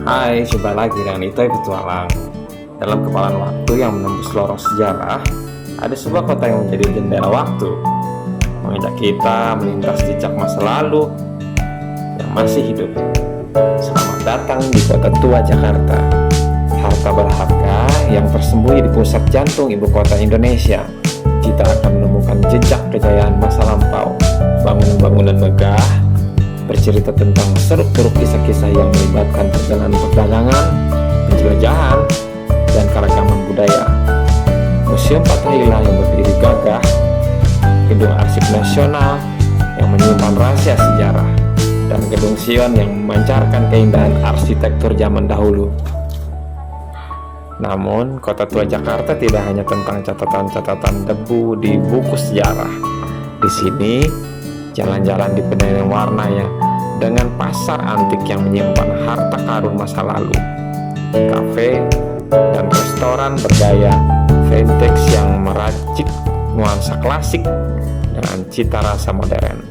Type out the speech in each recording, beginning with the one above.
Hai, jumpa lagi dengan Itoy Petualang. Dalam kepalan waktu yang menembus lorong sejarah, ada sebuah kota yang menjadi jendela waktu, mengajak kita melintas jejak masa lalu yang masih hidup. Selamat datang di kota tua Jakarta, harta berharga yang tersembunyi di pusat jantung ibu kota Indonesia. Kita akan menemukan jejak kejayaan masa lampau, bangunan-bangunan megah, bercerita tentang seruk-seruk kisah-kisah yang melibatkan perjalanan perdagangan, penjelajahan, dan keragaman budaya. Museum Fathahillah yang berdiri gagah, gedung arsip nasional yang menyimpan rahasia sejarah, dan gedung Sion yang memancarkan keindahan arsitektur zaman dahulu. Namun, kota tua Jakarta tidak hanya tentang catatan-catatan debu di buku sejarah. Di sini, jalan-jalan dipenuhi warnanya dengan pasar antik yang menyimpan harta karun masa lalu, kafe dan restoran bergaya vintage yang meracik nuansa klasik dengan cita rasa modern,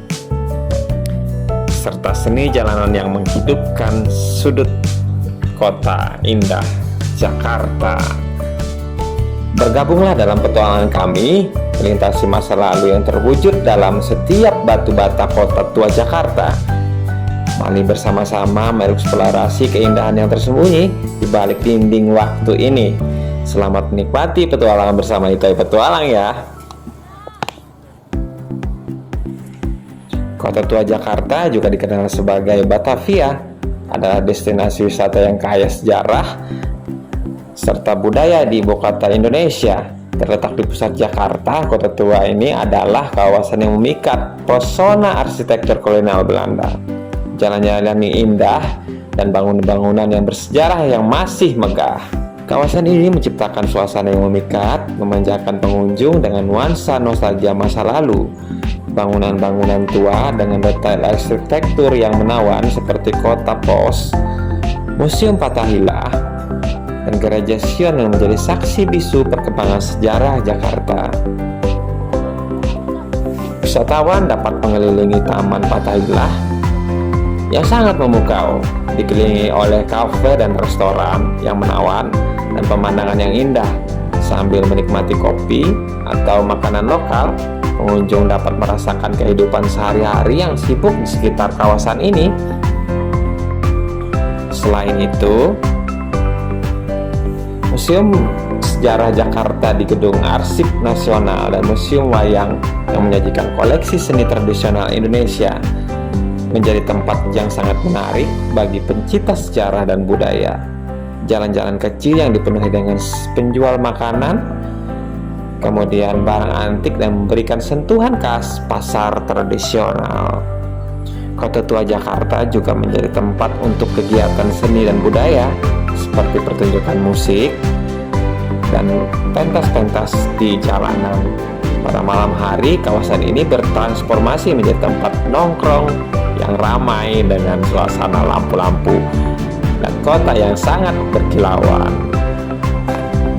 serta seni jalanan yang menghidupkan sudut kota indah Jakarta. Bergabunglah dalam petualangan kami melintasi masa lalu yang terwujud dalam setiap batu bata kota tua Jakarta. Mari bersama-sama mengeksplorasi keindahan yang tersembunyi di balik dinding waktu ini. Selamat menikmati petualangan bersama Itoy Petualang ya. Kota tua Jakarta juga dikenal sebagai Batavia, adalah destinasi wisata yang kaya sejarah serta budaya di ibu kota Indonesia. Terletak di pusat Jakarta, kota tua ini adalah kawasan yang memikat pesona arsitektur kolonial Belanda. Jalan-jalan yang indah dan bangunan-bangunan yang bersejarah yang masih megah. Kawasan ini menciptakan suasana yang memikat, memanjakan pengunjung dengan nuansa nostalgia masa lalu. Bangunan-bangunan tua dengan detail arsitektur yang menawan seperti Kota Pos, Museum Fathahillah, dan Gereja Sion yang menjadi saksi bisu perkembangan sejarah Jakarta. Wisatawan dapat mengelilingi Taman Fathahillah yang sangat memukau, dikelilingi oleh kafe dan restoran yang menawan dan pemandangan yang indah. Sambil menikmati kopi atau makanan lokal, pengunjung dapat merasakan kehidupan sehari-hari yang sibuk di sekitar kawasan ini. Selain itu, Museum Sejarah Jakarta di Gedung Arsip Nasional dan Museum Wayang yang menyajikan koleksi seni tradisional Indonesia menjadi tempat yang sangat menarik bagi pencinta sejarah dan budaya. Jalan-jalan kecil yang dipenuhi dengan penjual makanan, kemudian barang antik dan memberikan sentuhan khas pasar tradisional. Kota tua Jakarta juga menjadi tempat untuk kegiatan seni dan budaya seperti pertunjukan musik dan pentas-pentas di jalanan. Pada malam hari, kawasan ini bertransformasi menjadi tempat nongkrong yang ramai dengan suasana lampu-lampu dan kota yang sangat berkilauan.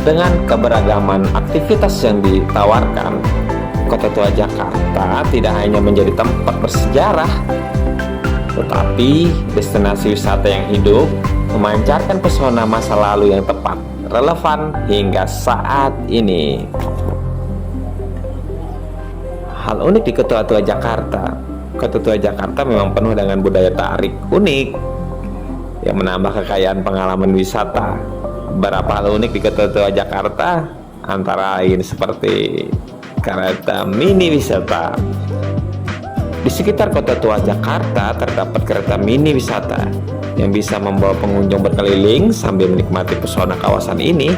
Dengan keberagaman aktivitas yang ditawarkan, kota tua Jakarta tidak hanya menjadi tempat bersejarah, tetapi destinasi wisata yang hidup, memancarkan pesona masa lalu yang tepat, relevan hingga saat ini. Hal unik di kota tua Jakarta. Kota tua Jakarta memang penuh dengan budaya tarik unik yang menambah kekayaan pengalaman wisata. Beberapa hal unik di kota tua Jakarta antara lain seperti kereta mini wisata. Di sekitar kota tua Jakarta terdapat kereta mini wisata yang bisa membawa pengunjung berkeliling sambil menikmati pesona kawasan ini.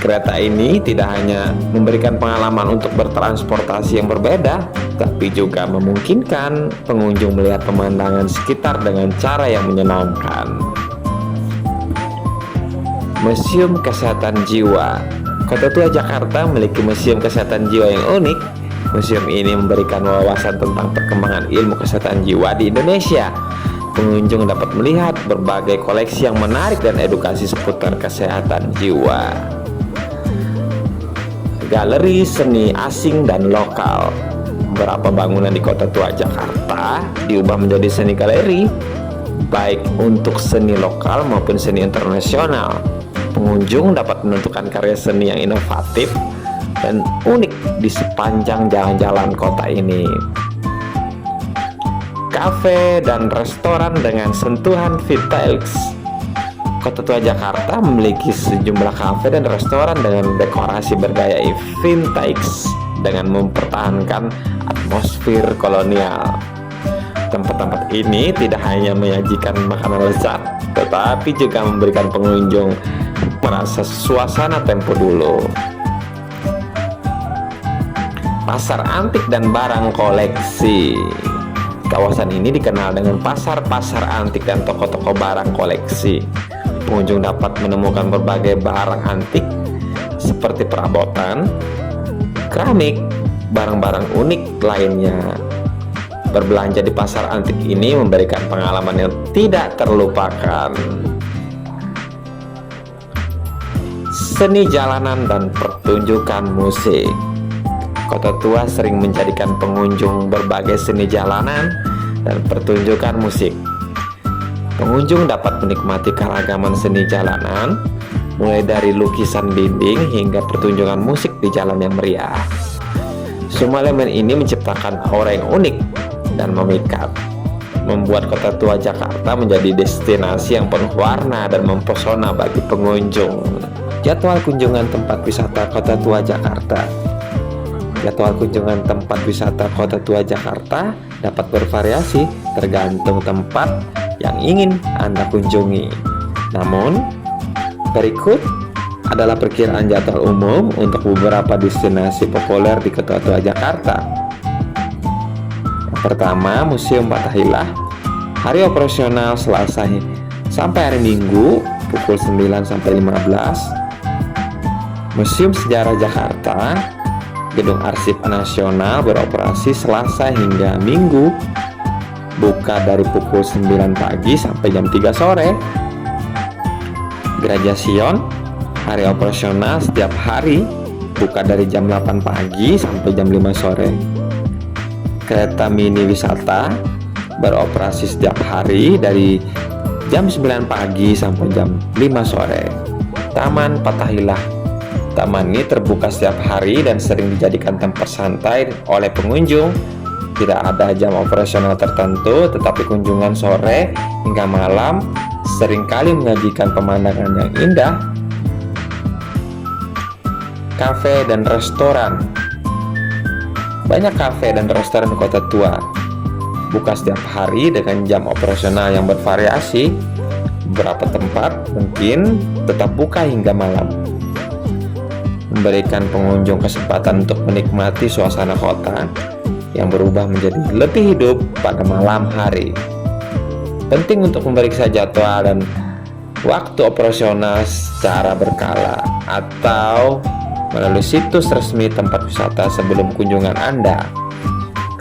Kereta ini tidak hanya memberikan pengalaman untuk bertransportasi yang berbeda, tapi juga memungkinkan pengunjung melihat pemandangan sekitar dengan cara yang menyenangkan. Museum Kesehatan Jiwa. Kota tua Jakarta memiliki Museum Kesehatan Jiwa yang unik. Museum ini memberikan wawasan tentang perkembangan ilmu kesehatan jiwa di Indonesia. Pengunjung dapat melihat berbagai koleksi yang menarik dan edukasi seputar kesehatan jiwa. Galeri seni asing dan lokal. Beberapa bangunan di kota tua Jakarta diubah menjadi seni galeri baik untuk seni lokal maupun seni internasional. Pengunjung dapat menentukan karya seni yang inovatif dan unik di sepanjang jalan-jalan kota ini. Kafe dan restoran dengan sentuhan vintage. Kota Tua Jakarta memiliki sejumlah kafe dan restoran dengan dekorasi bergaya vintage dengan mempertahankan atmosfer kolonial. Tempat-tempat ini tidak hanya menyajikan makanan lezat, tetapi juga memberikan pengunjung merasa suasana tempo dulu. Pasar antik dan barang koleksi. Kawasan ini dikenal dengan pasar-pasar antik dan toko-toko barang koleksi. Pengunjung dapat menemukan berbagai barang antik seperti perabotan, keramik, barang-barang unik lainnya. Berbelanja di pasar antik ini memberikan pengalaman yang tidak terlupakan. Seni jalanan dan pertunjukan musik. Kota Tua sering menjadikan pengunjung berbagai seni jalanan dan pertunjukan musik. Pengunjung dapat menikmati keragaman seni jalanan, mulai dari lukisan dinding hingga pertunjukan musik di jalan yang meriah. Semua elemen ini menciptakan aura yang unik dan memikat, membuat Kota Tua Jakarta menjadi destinasi yang penuh warna dan mempesona bagi pengunjung. Jadwal kunjungan tempat wisata Kota Tua Jakarta. Jadwal kunjungan tempat wisata Kota Tua Jakarta dapat bervariasi tergantung tempat yang ingin Anda kunjungi. Namun, berikut adalah perkiraan jadwal umum untuk beberapa destinasi populer di Kota Tua Jakarta. Pertama, Museum Fathahillah. Hari operasional Selasa sampai hari Minggu pukul 9 sampai 15. Museum Sejarah Jakarta. Gedung Arsip Nasional beroperasi Selasa hingga Minggu, buka dari pukul 9 pagi sampai jam 3 sore. Gereja Sion. Hari operasional setiap hari, buka dari jam 8 pagi sampai jam 5 sore. Kereta mini wisata beroperasi setiap hari dari jam 9 pagi sampai jam 5 sore. Taman Fathahillah. Taman ini terbuka setiap hari dan sering dijadikan tempat santai oleh pengunjung. Tidak ada jam operasional tertentu, tetapi kunjungan sore hingga malam seringkali menyajikan pemandangan yang indah. Kafe dan restoran. Banyak kafe dan restoran di Kota Tua buka setiap hari dengan jam operasional yang bervariasi. Beberapa tempat mungkin tetap buka hingga malam, memberikan pengunjung kesempatan untuk menikmati suasana kota yang berubah menjadi lebih hidup pada malam hari. Penting untuk memeriksa jadwal dan waktu operasional secara berkala atau melalui situs resmi tempat wisata sebelum kunjungan Anda,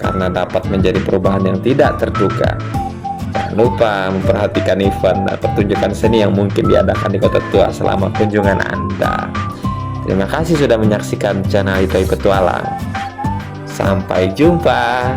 karena dapat menjadi perubahan yang tidak terduga. Jangan lupa memperhatikan event dan pertunjukan seni yang mungkin diadakan di Kota Tua selama kunjungan Anda. Terima kasih sudah menyaksikan channel Itoi Petualang. Sampai jumpa.